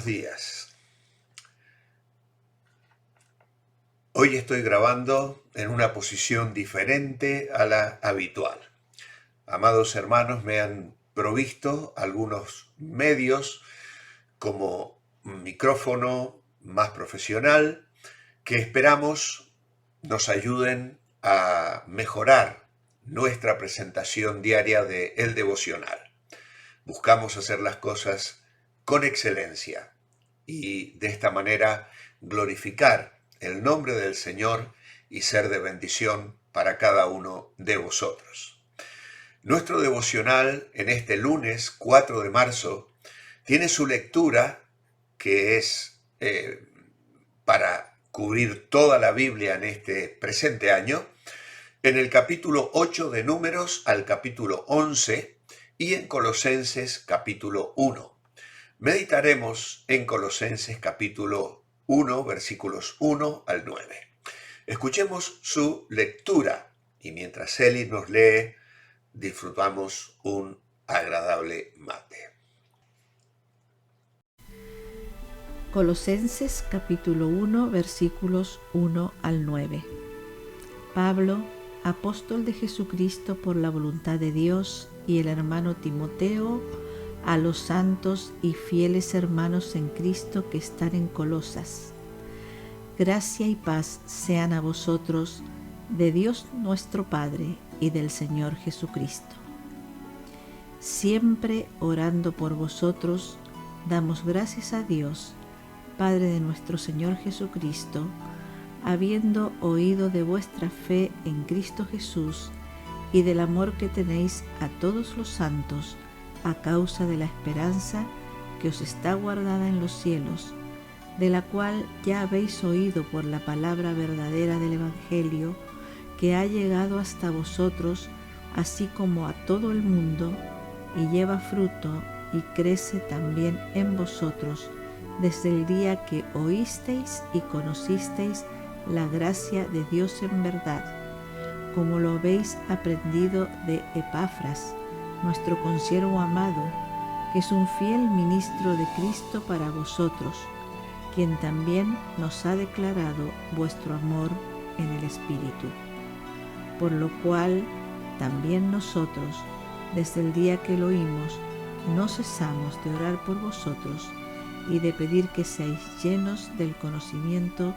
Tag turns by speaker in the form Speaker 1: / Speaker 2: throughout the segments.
Speaker 1: buenos días. Hoy estoy grabando en una posición diferente a la habitual. Amados hermanos, me han provisto algunos medios como un micrófono más profesional que esperamos nos ayuden a mejorar nuestra presentación diaria de El Devocional. Buscamos hacer las cosas con excelencia y de esta manera glorificar el nombre del Señor y ser de bendición para cada uno de vosotros. Nuestro devocional en este lunes 4 de marzo tiene su lectura que es para cubrir toda la Biblia en este presente año, en el capítulo 8 de Números al capítulo 11 y en Colosenses capítulo 1. Meditaremos en Colosenses capítulo 1, versículos 1 al 9. Escuchemos su lectura y mientras Eli nos lee, disfrutamos un agradable mate.
Speaker 2: Colosenses capítulo 1, versículos 1 al 9. Pablo, apóstol de Jesucristo por la voluntad de Dios, y el hermano Timoteo, a los santos y fieles hermanos en Cristo que están en Colosas. Gracia y paz sean a vosotros de Dios nuestro Padre y del Señor Jesucristo. Siempre orando por vosotros, damos gracias a Dios, Padre de nuestro Señor Jesucristo, habiendo oído de vuestra fe en Cristo Jesús y del amor que tenéis a todos los santos a causa de la esperanza que os está guardada en los cielos, de la cual ya habéis oído por la palabra verdadera del Evangelio, que ha llegado hasta vosotros, así como a todo el mundo, y lleva fruto y crece también en vosotros, desde el día que oísteis y conocisteis la gracia de Dios en verdad, como lo habéis aprendido de Epafras, nuestro consiervo amado, que es un fiel ministro de Cristo para vosotros, quien también nos ha declarado vuestro amor en el Espíritu. Por lo cual también nosotros, desde el día que lo oímos, no cesamos de orar por vosotros y de pedir que seáis llenos del conocimiento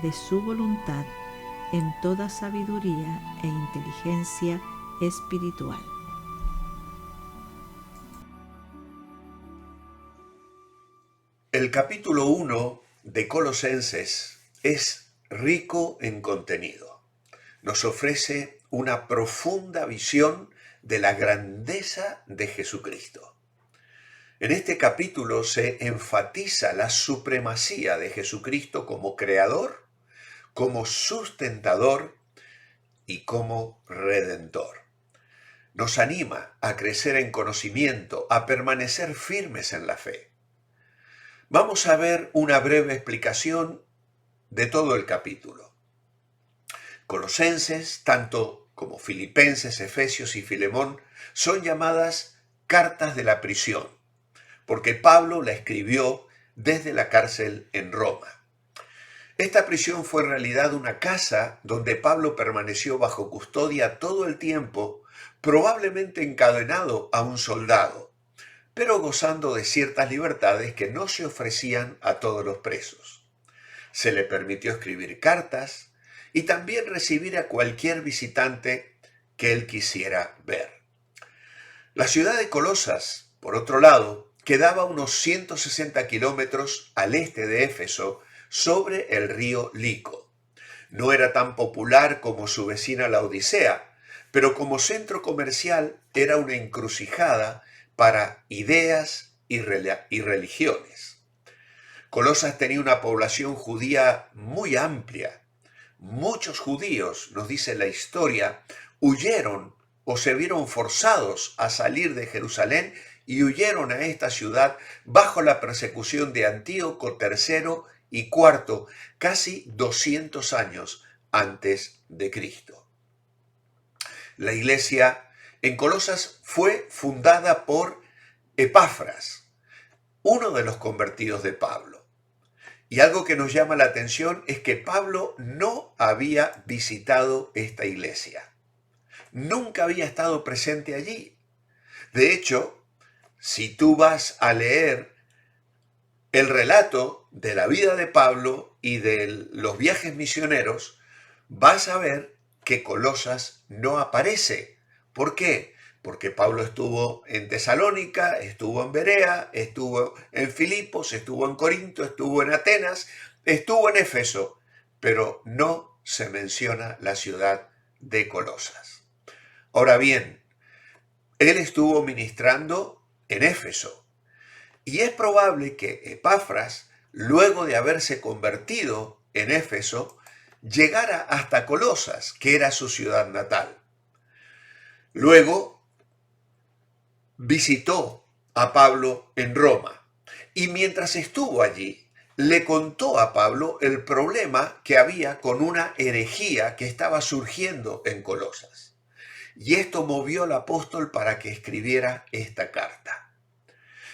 Speaker 2: de su voluntad en toda sabiduría e inteligencia espiritual.
Speaker 1: El capítulo 1 de Colosenses es rico en contenido. Nos ofrece una profunda visión de la grandeza de Jesucristo. En este capítulo se enfatiza la supremacía de Jesucristo como creador, como sustentador y como redentor. Nos anima a crecer en conocimiento, a permanecer firmes en la fe. Vamos a ver una breve explicación de todo el capítulo. Colosenses, tanto como Filipenses, Efesios y Filemón, son llamadas cartas de la prisión, porque Pablo la escribió desde la cárcel en Roma. Esta prisión fue en realidad una casa donde Pablo permaneció bajo custodia todo el tiempo, probablemente encadenado a un soldado, pero gozando de ciertas libertades que no se ofrecían a todos los presos. Se le permitió escribir cartas y también recibir a cualquier visitante que él quisiera ver. La ciudad de Colosas, por otro lado, quedaba unos 160 kilómetros al este de Éfeso, sobre el río Lico. No era tan popular como su vecina la Odisea, pero como centro comercial era una encrucijada para ideas y religiones. Colosas tenía una población judía muy amplia. Muchos judíos, nos dice la historia, huyeron o se vieron forzados a salir de Jerusalén y huyeron a esta ciudad bajo la persecución de Antíoco III y IV, casi 200 años antes de Cristo. La iglesia en Colosas fue fundada por Epafras, uno de los convertidos de Pablo. Y algo que nos llama la atención es que Pablo no había visitado esta iglesia. Nunca había estado presente allí. De hecho, si tú vas a leer el relato de la vida de Pablo y de los viajes misioneros, vas a ver que Colosas no aparece. ¿Por qué? Porque Pablo estuvo en Tesalónica, estuvo en Berea, estuvo en Filipos, estuvo en Corinto, estuvo en Atenas, estuvo en Éfeso, pero no se menciona la ciudad de Colosas. Ahora bien, él estuvo ministrando en Éfeso y es probable que Epafras, luego de haberse convertido en Éfeso, llegara hasta Colosas, que era su ciudad natal. Luego visitó a Pablo en Roma y mientras estuvo allí le contó a Pablo el problema que había con una herejía que estaba surgiendo en Colosas. Y esto movió al apóstol para que escribiera esta carta.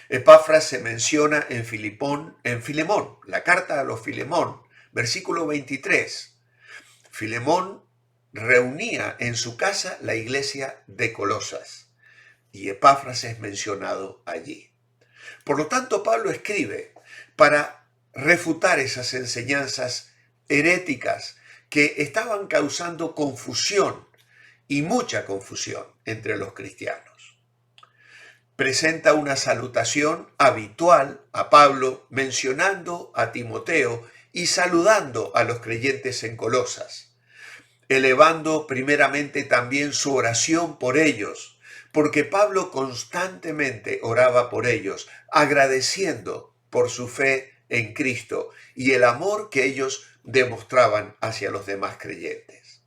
Speaker 1: Epafras se menciona en Filemón, la carta a los Filemón, versículo 23. Filemón reunía en su casa la iglesia de Colosas y Epafras es mencionado allí. Por lo tanto, Pablo escribe para refutar esas enseñanzas heréticas que estaban causando confusión y mucha confusión entre los cristianos. Presenta una salutación habitual a Pablo mencionando a Timoteo y saludando a los creyentes en Colosas, elevando primeramente también su oración por ellos, porque Pablo constantemente oraba por ellos, agradeciendo por su fe en Cristo y el amor que ellos demostraban hacia los demás creyentes.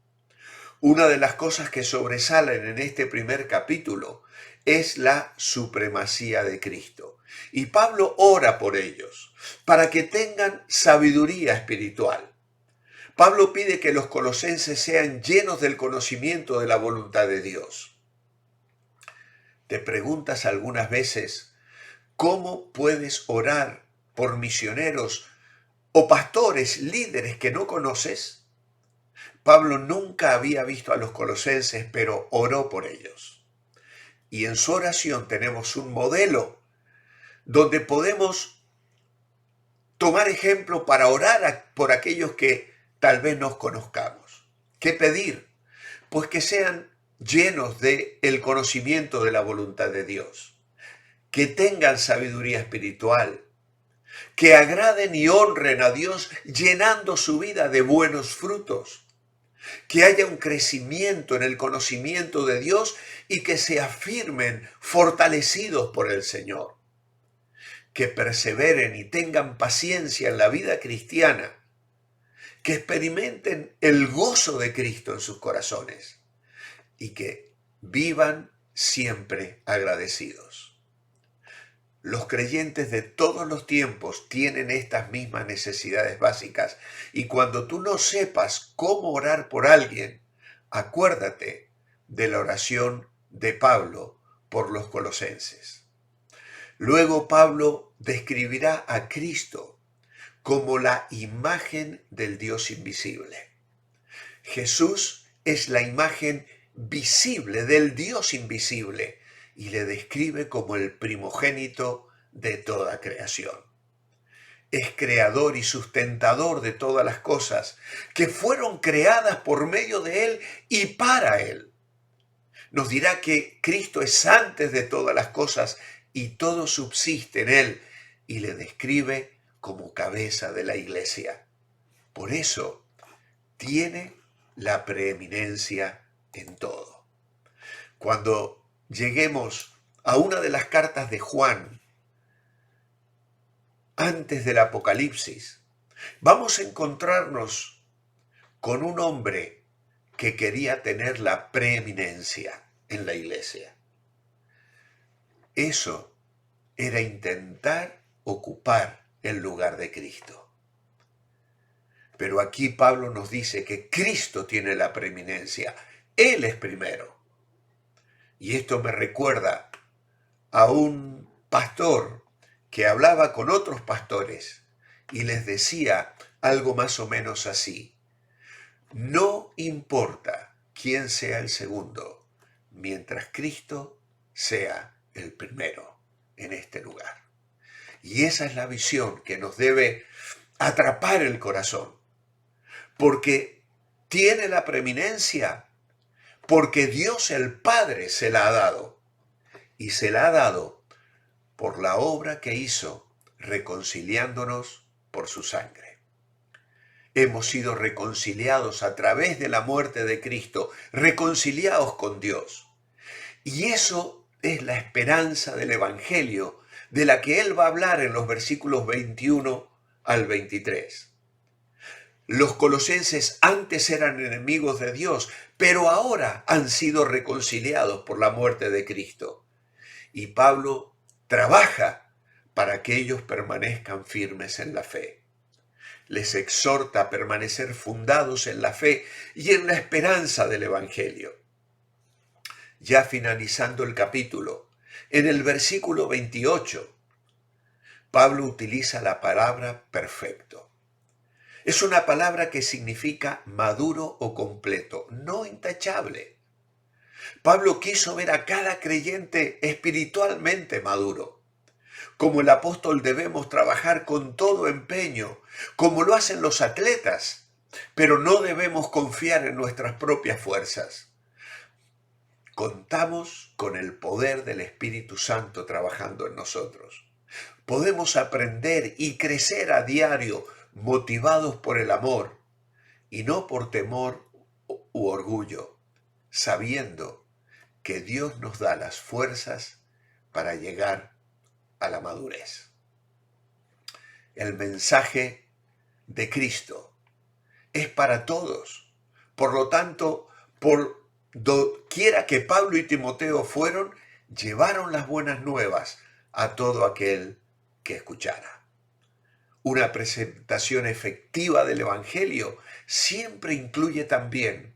Speaker 1: Una de las cosas que sobresalen en este primer capítulo es la supremacía de Cristo. Y Pablo ora por ellos, para que tengan sabiduría espiritual. Pablo pide que los colosenses sean llenos del conocimiento de la voluntad de Dios. ¿Te preguntas algunas veces cómo puedes orar por misioneros o pastores, líderes que no conoces? Pablo nunca había visto a los colosenses, pero oró por ellos. Y en su oración tenemos un modelo donde podemos tomar ejemplo para orar por aquellos que tal vez nos conozcamos. ¿Qué pedir? Pues que sean llenos del conocimiento de la voluntad de Dios, que tengan sabiduría espiritual, que agraden y honren a Dios llenando su vida de buenos frutos, que haya un crecimiento en el conocimiento de Dios y que se afirmen fortalecidos por el Señor, que perseveren y tengan paciencia en la vida cristiana, que experimenten el gozo de Cristo en sus corazones y que vivan siempre agradecidos. Los creyentes de todos los tiempos tienen estas mismas necesidades básicas y cuando tú no sepas cómo orar por alguien, acuérdate de la oración de Pablo por los colosenses. Luego Pablo describirá a Cristo como la imagen del Dios invisible. Jesús es la imagen visible del Dios invisible y le describe como el primogénito de toda creación. Es creador y sustentador de todas las cosas que fueron creadas por medio de Él y para Él. Nos dirá que Cristo es antes de todas las cosas y todo subsiste en Él y le describe como cabeza de la iglesia. Por eso tiene la preeminencia en todo. Cuando lleguemos a una de las cartas de Juan, antes del Apocalipsis, vamos a encontrarnos con un hombre que quería tener la preeminencia en la iglesia. Eso era intentar ocupar el lugar de Cristo. Pero aquí Pablo nos dice que Cristo tiene la preeminencia. Él es primero. Y esto me recuerda a un pastor que hablaba con otros pastores y les decía algo más o menos así: no importa quién sea el segundo, mientras Cristo sea el primero en este lugar. Y esa es la visión que nos debe atrapar el corazón, porque tiene la preeminencia, porque Dios el Padre se la ha dado, y se la ha dado por la obra que hizo reconciliándonos por su sangre. Hemos sido reconciliados a través de la muerte de Cristo, reconciliados con Dios. Y eso es la esperanza del Evangelio, de la que Él va a hablar en los versículos 21 al 23. Los colosenses antes eran enemigos de Dios, pero ahora han sido reconciliados por la muerte de Cristo. Y Pablo trabaja para que ellos permanezcan firmes en la fe. Les exhorta a permanecer fundados en la fe y en la esperanza del Evangelio. Ya finalizando el capítulo, en el versículo 28, Pablo utiliza la palabra perfecto. Es una palabra que significa maduro o completo, no intachable. Pablo quiso ver a cada creyente espiritualmente maduro. Como el apóstol debemos trabajar con todo empeño, como lo hacen los atletas, pero no debemos confiar en nuestras propias fuerzas. Contamos con el poder del Espíritu Santo trabajando en nosotros. Podemos aprender y crecer a diario motivados por el amor y no por temor u orgullo, sabiendo que Dios nos da las fuerzas para llegar a la madurez. El mensaje de Cristo es para todos. Por lo tanto, por doquiera que Pablo y Timoteo fueron, llevaron las buenas nuevas a todo aquel que escuchara. Una presentación efectiva del Evangelio siempre incluye también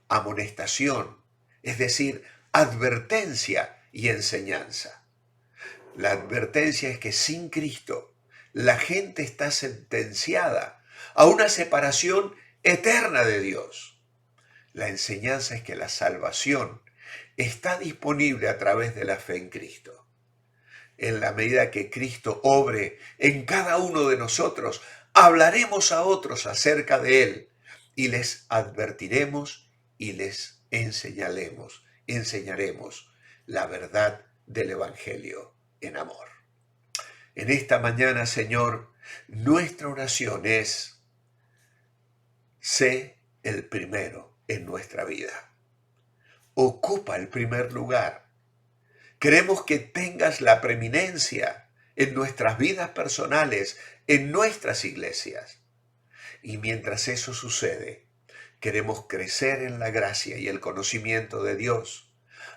Speaker 1: amonestación, es decir, advertencia y enseñanza. La advertencia es que sin Cristo la gente está sentenciada a una separación eterna de Dios. La enseñanza es que la salvación está disponible a través de la fe en Cristo. En la medida que Cristo obre en cada uno de nosotros, hablaremos a otros acerca de Él y les advertiremos y les enseñaremos la verdad del Evangelio en amor. En esta mañana, Señor, nuestra oración es: sé el primero en nuestra vida. Ocupa el primer lugar. Queremos que tengas la preeminencia en nuestras vidas personales, en nuestras iglesias. Y mientras eso sucede, queremos crecer en la gracia y el conocimiento de Dios,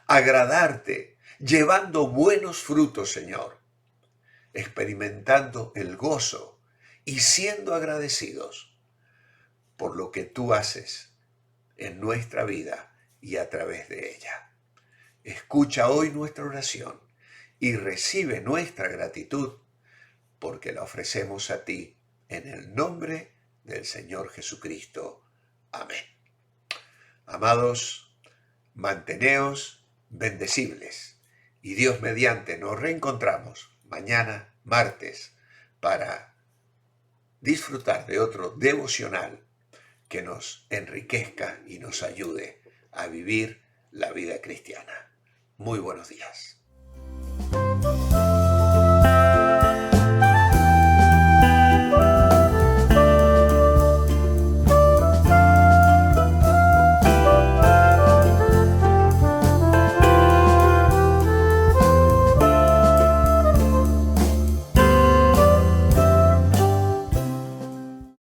Speaker 1: agradarte, llevando buenos frutos, Señor, experimentando el gozo y siendo agradecidos por lo que tú haces en nuestra vida y a través de ella. Escucha hoy nuestra oración y recibe nuestra gratitud, porque la ofrecemos a ti en el nombre del Señor Jesucristo. Amén. Amados, manteneos bendecibles y Dios mediante nos reencontramos mañana, martes, para disfrutar de otro devocional que nos enriquezca y nos ayude a vivir la vida cristiana. Muy buenos días.